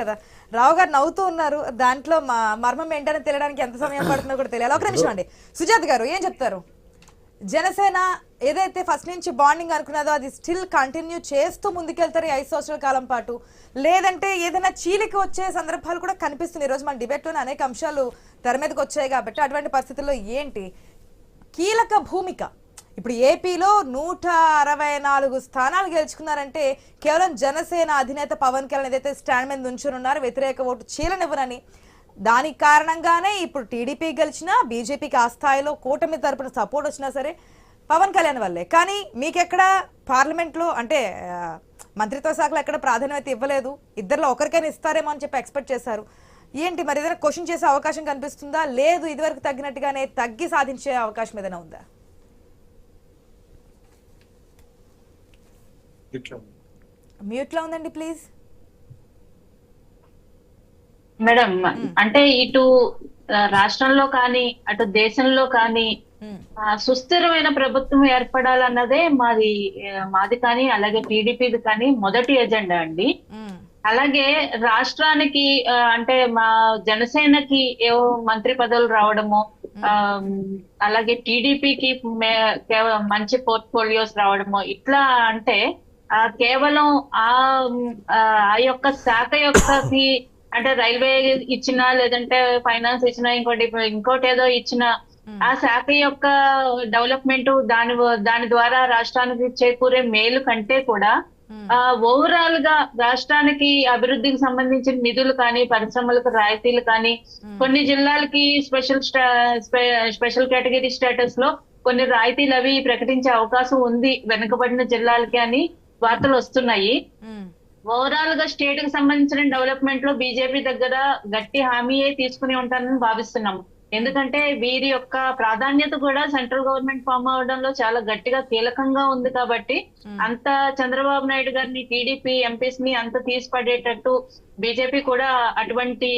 కదా. రావు గారు నవ్వుతూ ఉన్నారు. దాంట్లో మర్మం ఏంటని తెలియడానికి ఎంత సమయం పడుతుందో కూడా తెలియాలి. ఒక నిమిషం అండి. సుజాత్ గారు ఏం చెప్తారు? జనసేన ఏదైతే ఫస్ట్ నుంచి బాండింగ్ అనుకున్నదో అది స్టిల్ కంటిన్యూ చేస్తూ ముందుకెళ్తారు ఈ 5 సంవత్సరాల కాలం పాటు, లేదంటే ఏదైనా చీలిక వచ్చే సందర్భాలు కూడా కనిపిస్తుంది. ఈరోజు మన డిబేట్లోనే అనేక అంశాలు తెర మీదకి వచ్చాయి కాబట్టి అటువంటి పరిస్థితుల్లో ఏంటి కీలక భూమిక? ఇప్పుడు ఏపీలో 164 స్థానాలు గెలుచుకున్నారంటే కేవలం జనసేన అధినేత పవన్ కళ్యాణ్ ఏదైతే స్టాండ్ మీద నుంచున్నారు వ్యతిరేక ఓటు చీలనివ్వరని, దానికి కారణంగానే ఇప్పుడు టీడీపీ గెలిచినా బీజేపీకి ఆ స్థాయిలో కూటమి తరపున సపోర్ట్ వచ్చినా సరే పవన్ కళ్యాణ్ వల్లే. కానీ మీకెక్కడ పార్లమెంట్లో అంటే మంత్రిత్వ శాఖలో ఎక్కడ ప్రాధాన్యత ఇవ్వలేదు, ఇద్దరిలో ఒకరికైనా ఇస్తారేమో అని చెప్పి ఎక్స్పెక్ట్ చేశారు. ఏంటి మరి ఏదైనా క్వశ్చన్ చేసే అవకాశం కనిపిస్తుందా? లేదు ఇదివరకు తగ్గినట్టుగానే తగ్గి సాధించే అవకాశం ఏదైనా ఉందా? మ్యూట్ లో ఉందండి ప్లీజ్. మేడం, అంటే ఇటు రాష్ట్రంలో కానీ అటు దేశంలో కానీ సుస్థిరమైన ప్రభుత్వం ఏర్పడాలన్నదే మాది కానీ అలాగే టీడీపీది కానీ మొదటి ఎజెండా అండి. అలాగే రాష్ట్రానికి అంటే మా జనసేనకి ఏవో మంత్రి పదవులు రావడము, అలాగే టీడీపీకి మంచి పోర్ట్ఫోలియోస్ రావడము, ఇట్లా అంటే కేవలం ఆ యొక్క శాఖ యొక్కకి అంటే రైల్వే ఇచ్చినా లేదంటే ఫైనాన్స్ ఇచ్చినా ఇంకోటి ఏదో ఇచ్చినా ఆ శాఖ యొక్క డెవలప్మెంట్ దాని ద్వారా రాష్ట్రానికి చేకూరే మేలు కంటే కూడా ఓవరాల్ గా రాష్ట్రానికి అభివృద్ధికి సంబంధించిన నిధులు కానీ పరిశ్రమలకు రాయితీలు కానీ కొన్ని జిల్లాలకి స్పెషల్ కేటగిరీ స్టేటస్ లో కొన్ని రాయితీలు అవి ప్రకటించే అవకాశం ఉంది వెనుకబడిన జిల్లాలకి అని వార్తలు వస్తున్నాయి. ఓవరాల్ గా స్టేట్ కి సంబంధించిన డెవలప్మెంట్ లో బీజేపీ దగ్గర గట్టి హామీయే తీసుకుని ఉంటారని భావిస్తున్నాము. ఎందుకంటే వీరి యొక్క ప్రాధాన్యత కూడా సెంట్రల్ గవర్నమెంట్ ఫామ్ అవడంలో చాలా గట్టిగా కీలకంగా ఉంది కాబట్టి అంత చంద్రబాబు నాయుడు గారిని టీడీపీ ఎంపీస్ ని అంత తీసిపడేటట్టు బీజేపీ కూడా అటువంటి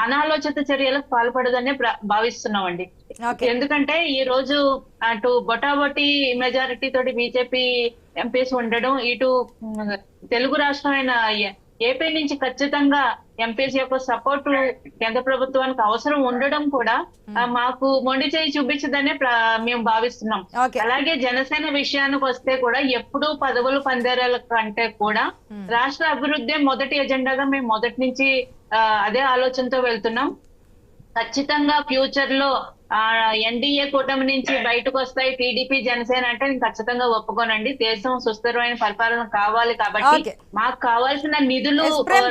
అనాలోచిత చర్యలకు పాల్పడదనే భావిస్తున్నామండి. ఎందుకంటే ఈ రోజు అటు బొటాబొటి మెజారిటీ తోటి బీజేపీ ఎంపీస్ ఉండడం, ఇటు తెలుగు రాష్ట్రమైన ఏపీ నుంచి ఖచ్చితంగా ఎంపీస్ యొక్క సపోర్టు కేంద్ర ప్రభుత్వానికి అవసరం ఉండడం కూడా మాకు మొండి చేయి చూపించదనే మేము భావిస్తున్నాం. అలాగే జనసేన విషయానికి వస్తే కూడా ఎప్పుడూ పదవులు పందేరాల కంటే కూడా రాష్ట్ర అభివృద్ధి మొదటి ఎజెండాగా మేము మొదటి నుంచి అదే ఆలోచనతో వెళ్తున్నాం. ఖచ్చితంగా ఫ్యూచర్ లో ఎన్డీఏ కూటమి నుంచి బయటకు వస్తాయి టీడీపీ జనసేన అంటే నేను ఖచ్చితంగా ఒప్పుకోనండి. దేశం సుస్థిరమైన పరిపాలన కావాలి కాబట్టి మాకు కావాల్సిన నిధులు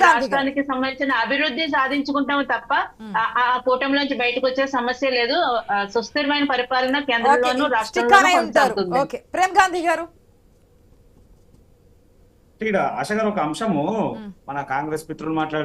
రాష్ట్రానికి సంబంధించిన అభివృద్ధి సాధించుకుంటాము తప్ప ఆ కూటమిలోంచి బయటకు వచ్చే సమస్య లేదు. సుస్థిరమైన పరిపాలన కేంద్రంలోనూ రాష్ట్రంలోనూ కొనసాగుతుంది. ప్రేమ్ గాంధీ గారు ఇక్కడ ఆశ గారు ఒక అంశము మన కాంగ్రెస్ మిత్రులు మాట్లాడారు.